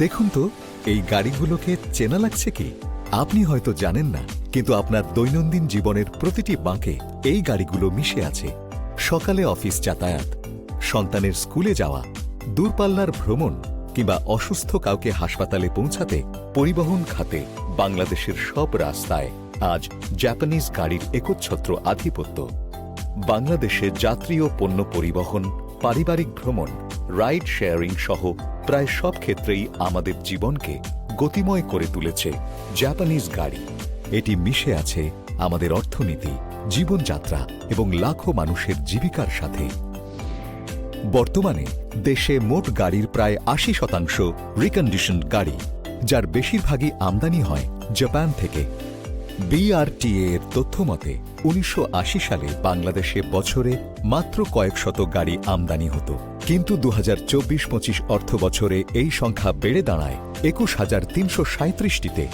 দেখুন তো, এই গাড়িগুলোকে চেনা লাগছে কি? আপনি হয়তো জানেন না, কিন্তু আপনার দৈনন্দিন জীবনের প্রতিটি বাঁকে এই গাড়িগুলো মিশে আছে। সকালে অফিস যাতায়াত, সন্তানের স্কুলে যাওয়া, দূরপাল্লার ভ্রমণ কিংবা অসুস্থ কাউকে হাসপাতালে পৌঁছাতে পরিবহন খাতে বাংলাদেশের সব রাস্তায় আজ জাপানিজ গাড়ির একচ্ছত্র আধিপত্য। বাংলাদেশে যাত্রী ও পণ্য পরিবহন, পারিবারিক ভ্রমণ, রাইড শেয়ারিং সহ প্রায় সব ক্ষেত্রেই আমাদের জীবনকে গতিময় করে তুলেছে জাপানিজ গাড়ি। এটি মিশে আছে আমাদের অর্থনীতি, জীবনযাত্রা এবং লাখো মানুষের জীবিকার সাথে। বর্তমানে দেশে মোট গাড়ির প্রায় ৮০% রিকন্ডিশনড গাড়ি, যার বেশিরভাগই আমদানি হয় জাপান থেকে। বিআরটিএ এর তথ্য মতে ১৯৮০ সালে বাংলাদেশে বছরে মাত্র কয়েক শত গাড়ি আমদানি হতো, কিন্তু ২০২৪-২৫ অর্থ বছরে এই সংখ্যা বেড়ে দাঁড়ায় ২১,৩৩৭টিতে।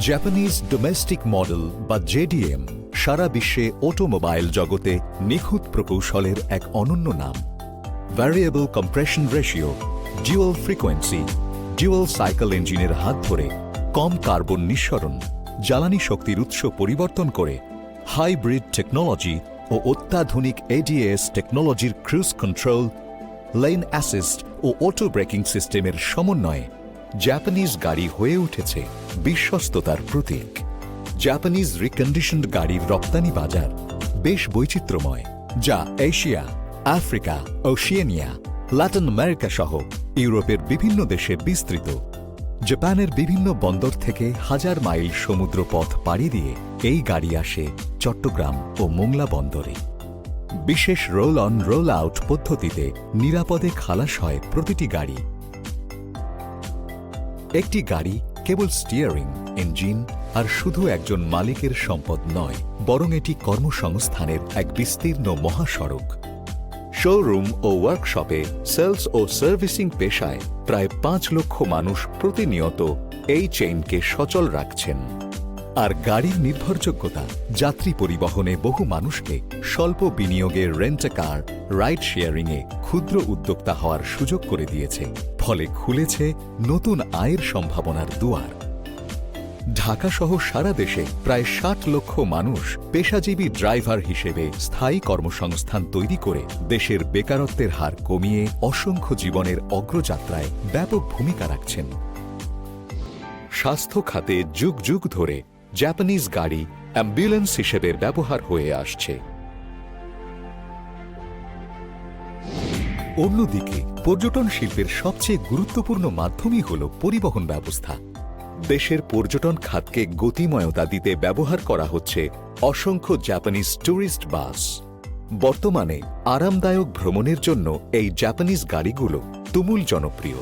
জাপানিজ ডোমেস্টিক মডেল বা জেডিএম সারা বিশ্বে অটোমোবাইল জগতে নিখুঁত প্রকৌশলের এক অনন্য নাম। Variable compression ratio, dual frequency, dual cycle ইঞ্জিনের হাত ধরে কম কার্বন নিঃসরণ, জ্বালানি শক্তির উৎস পরিবর্তন করে হাইব্রিড টেকনোলজি ও অত্যাধুনিক এডিএস টেকনোলজির ক্রুজ কন্ট্রোল, লেন অ্যাসিস্ট ও অটো ব্রেকিং সিস্টেমের সমন্বয়ে জাপানিজ গাড়ি হয়ে উঠেছে বিশ্বস্ততার প্রতীক। জাপানিজ রিকন্ডিশনড গাড়ির রপ্তানি বাজার বেশ বৈচিত্র্যময়, যা Asia, Africa, Oceania, Latin America সহ ইউরোপের বিভিন্ন দেশে বিস্তৃত। জাপানের বিভিন্ন বন্দর থেকে হাজার মাইল সমুদ্র পথ পাড়ি দিয়ে এই গাড়ি আসে চট্টগ্রাম ও মোংলা বন্দরে। বিশেষ রোল অন রোল আউট পদ্ধতিতে নিরাপদে খালাস হয় প্রতিটি গাড়ি। একটি গাড়ি কেবল স্টিয়ারিং, ইঞ্জিন আর শুধু একজন মালিকের সম্পদ নয়, বরং এটি কর্মসংস্থানের এক বিস্তীর্ণ মহাসড়ক। শোরুম ও ওয়ার্কশপে সেলস ও সার্ভিসিং পেশায় প্রায় ৫ লক্ষ মানুষ প্রতিনিয়ত এই চেইনকে সচল রাখছেন। আর গাড়ির নির্ভরযোগ্যতা যাত্রী পরিবহনে বহু মানুষকে স্বল্প বিনিয়োগে রেন্ট কার, রাইড শেয়ারিংয়ে ক্ষুদ্র উদ্যোক্তা হওয়ার সুযোগ করে দিয়েছে, ফলে খুলেছে নতুন আয়ের সম্ভাবনার দুয়ার। ঢাকাসহ সারা দেশে প্রায় ৬০ লক্ষ মানুষ পেশাজীবী ড্রাইভার হিসেবে স্থায়ী কর্মসংস্থান তৈরি করে দেশের বেকারত্বের হার কমিয়ে অসংখ্য জীবনের অগ্রযাত্রায় ব্যাপক ভূমিকা রাখছেন। স্বাস্থ্য খাতে যুগ যুগ ধরে জাপানিজ গাড়ি অ্যাম্বুলেন্স হিসেবে ব্যবহার হয়ে আসছে। অন্যদিকে পর্যটন শিল্পের সবচেয়ে গুরুত্বপূর্ণ মাধ্যমই হল পরিবহন ব্যবস্থা। দেশের পর্যটন খাতকে গতিময়তা দিতে ব্যবহার করা হচ্ছে অসংখ্য জাপানিজ ট্যুরিস্ট বাস। বর্তমানে আরামদায়ক ভ্রমণের জন্য এই জাপানিজ গাড়িগুলো তুমুল জনপ্রিয়।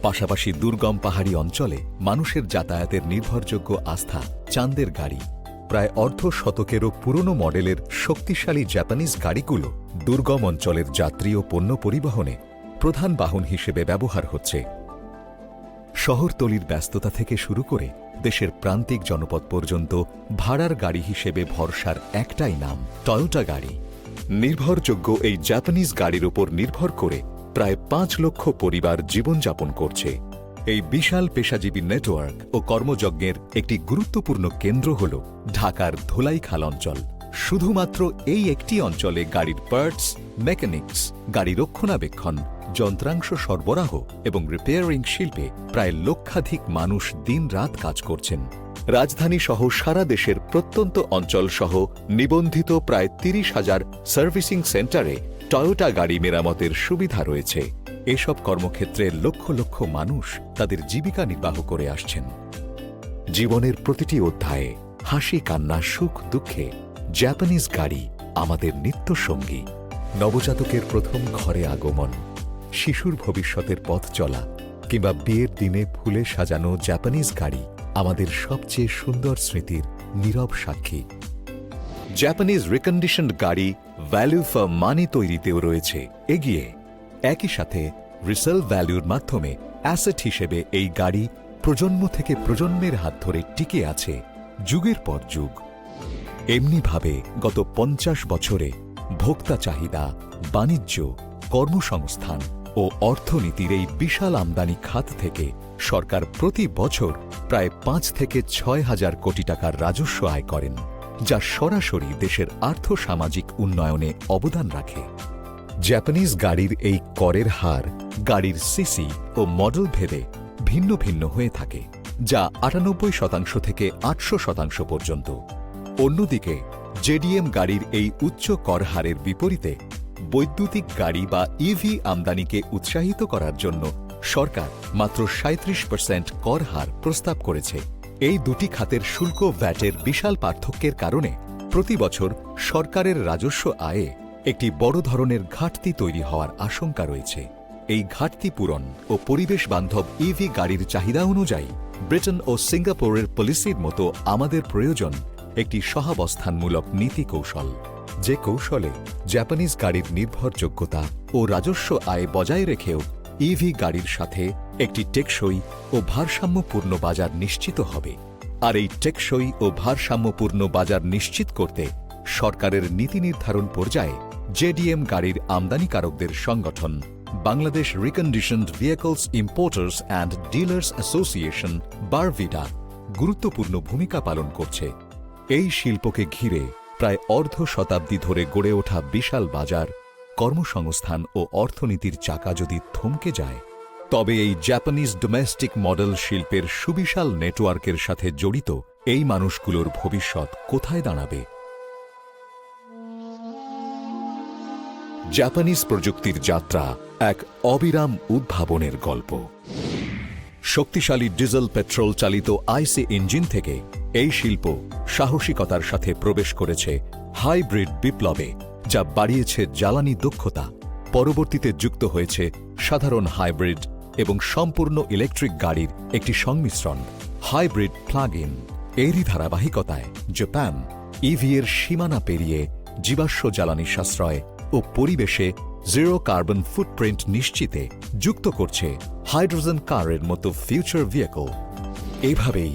পাশাপাশি দুর্গম পাহাড়ি অঞ্চলে মানুষের যাতায়াতের নির্ভরযোগ্য আস্থা চাঁদের গাড়ি। প্রায় অর্ধ শতকেরও পুরনো মডেলের শক্তিশালী জাপানিজ গাড়িগুলো দুর্গম অঞ্চলের যাত্রী ও পণ্য পরিবহনে প্রধান বাহন হিসেবে ব্যবহার হচ্ছে। শহরতলির ব্যস্ততা থেকে শুরু করে দেশের প্রান্তিক জনপদ পর্যন্ত ভাড়ার গাড়ি হিসেবে ভরসার একটাই নাম, টয়োটা গাড়ি। নির্ভরযোগ্য এই জাপানিজ গাড়ির উপর নির্ভর করে প্রায় ৫ লক্ষ পরিবার জীবনযাপন করছে। এই বিশাল পেশাজীবী নেটওয়ার্ক ও কর্মযজ্ঞের একটি গুরুত্বপূর্ণ কেন্দ্র হল ঢাকার ধোলাইখাল অঞ্চল। শুধুমাত্র এই একটি অঞ্চলে গাড়ির পার্টস, মেকানিক্স, গাড়ি রক্ষণাবেক্ষণ, যন্ত্রাংশ সরবরাহ এবং রিপেয়ারিং শিল্পে প্রায় লক্ষাধিক মানুষ দিন-রাত কাজ করছেন। রাজধানী সহ সারা দেশের প্রত্যন্ত অঞ্চল সহ নিবন্ধিত প্রায় ৩০,০০০ সার্ভিসিং সেন্টারে টয়োটা গাড়ি মেরামতের সুবিধা রয়েছে। এসব কর্মক্ষেত্রে লক্ষ লক্ষ মানুষ তাদের জীবিকা নির্বাহ করে আসছেন। জীবনের প্রতিটি অধ্যায়ে হাসি, কান্না, সুখ, দুঃখে জাপানিজ গাড়ি আমাদের নিত্যসঙ্গী। নবজাতকের প্রথম ঘরে আগমন, শিশুর ভবিষ্যতের পথ চলা কিংবা বিয়ের দিনে ফুলে সাজানো জাপানিজ গাড়ি আমাদের সবচেয়ে সুন্দর স্মৃতির নীরব সাক্ষী। জাপানিজ রিকন্ডিশনড গাড়ি ভ্যালু ফর মানি তৈরিতেও রয়েছে এগিয়ে। একই সাথে রিসেল ভ্যালুর মাধ্যমে অ্যাসেট হিসেবে এই গাড়ি প্রজন্ম থেকে প্রজন্মের হাত ধরে টিকে আছে যুগের পর যুগ। এমনিভাবে গত ৫০ বছরে ভোক্তা চাহিদা, বাণিজ্য, কর্মসংস্থান ও অর্থনীতির এই বিশাল আমদানি খাত থেকে সরকার প্রতি বছর প্রায় ৫ থেকে ৬ হাজার কোটি টাকার রাজস্ব আয় করেন, যা সরাসরি দেশের আর্থসামাজিক উন্নয়নে অবদান রাখে। জাপানিজ গাড়ির এই করের হার গাড়ির সিসি ও মডেল ভেদে ভিন্ন ভিন্ন হয়ে থাকে, যা ৯৮% থেকে ৮০০% পর্যন্ত। অন্যদিকে জেডিএম গাড়ির এই উচ্চ কর হারের বিপরীতে বৈদ্যুতিক গাড়ি বা ইভি আমদানিকে উৎসাহিত করার জন্য সরকার মাত্র ৩৭% কর হার প্রস্তাব করেছে। এই দুটি খাতের শুল্ক ভ্যাটের বিশাল পার্থক্যের কারণে প্রতি বছর সরকারের রাজস্ব আয়ে একটি বড় ধরনের ঘাটতি তৈরি হওয়ার আশঙ্কা রয়েছে। এই ঘাটতি পূরণ ও পরিবেশ বান্ধব ইভি গাড়ির চাহিদা অনুযায়ী ব্রিটেন ও সিঙ্গাপুরের পলিসির মতো আমাদের প্রয়োজন একটি সহাবস্থানমূলক নীতি কৌশল, যে কৌশলে জাপানিজ গাড়ির নির্ভরযোগ্যতা ও রাজস্ব আয় বজায় রেখেও ইভি গাড়ির সাথে একটি টেকসই ও ভারসাম্যপূর্ণ বাজার নিশ্চিত হবে। আর এই টেকসই ও ভারসাম্যপূর্ণ বাজার নিশ্চিত করতে সরকারের নীতি নির্ধারণ পর্যায়ে জেডিএম গাড়ির আমদানিকারকদের সংগঠন Bangladesh reconditioned vehicles importers and dealers association Barvida গুরুত্বপূর্ণ ভূমিকা পালন করছে। এই শিল্পকে ঘিরে প্রায় অর্ধ শতাব্দী ধরে গড়ে ওঠা বিশাল বাজার, কর্মসংস্থান ও অর্থনীতির চাকা যদি থমকে যায়, তবে এই জাপানিজ ডোমেস্টিক মডেল শিল্পের সুবিশাল নেটওয়ার্কের সাথে জড়িত এই মানুষগুলোর ভবিষ্যৎ কোথায় দাঁড়াবে? জাপানিজ প্রযুক্তির যাত্রা এক অবিরাম উদ্ভাবনের গল্প। শক্তিশালী ডিজেল পেট্রোল চালিত আইসি ইঞ্জিন থেকে এই শিল্প সাহসিকতার সাথে প্রবেশ করেছে হাইব্রিড বিপ্লবে, যা বাড়িয়েছে জ্বালানি দক্ষতা। পরবর্তীতে যুক্ত হয়েছে সাধারণ হাইব্রিড এবং সম্পূর্ণ ইলেকট্রিক গাড়ির একটি সংমিশ্রণ, হাইব্রিড প্লাগ ইন। এরই ধারাবাহিকতায় জাপান ইভি এর সীমানা পেরিয়ে জীবাশ্ম জ্বালানি সাশ্রয় ও পরিবেশে জিরো কার্বন ফুটপ্রিন্ট নিশ্চিতে যুক্ত করছে হাইড্রোজেন কারের মতো ফিউচার ভেহিকল। এভাবেই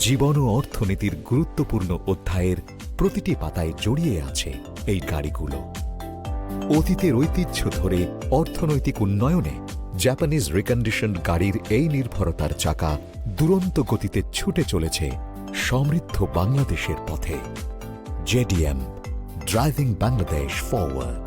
জীবন ও অর্থনীতির গুরুত্বপূর্ণ অধ্যায়ের প্রতিটি পাতায় জড়িয়ে আছে এই গাড়িগুলো। অতীতের ঐতিহ্য ধরে অর্থনৈতিক উন্নয়নে জাপানিজ রিকন্ডিশনড গাড়ির এই নির্ভরতার চাকা দুরন্ত গতিতে ছুটে চলেছে সমৃদ্ধ বাংলাদেশের পথে। JDM, driving Bangladesh forward.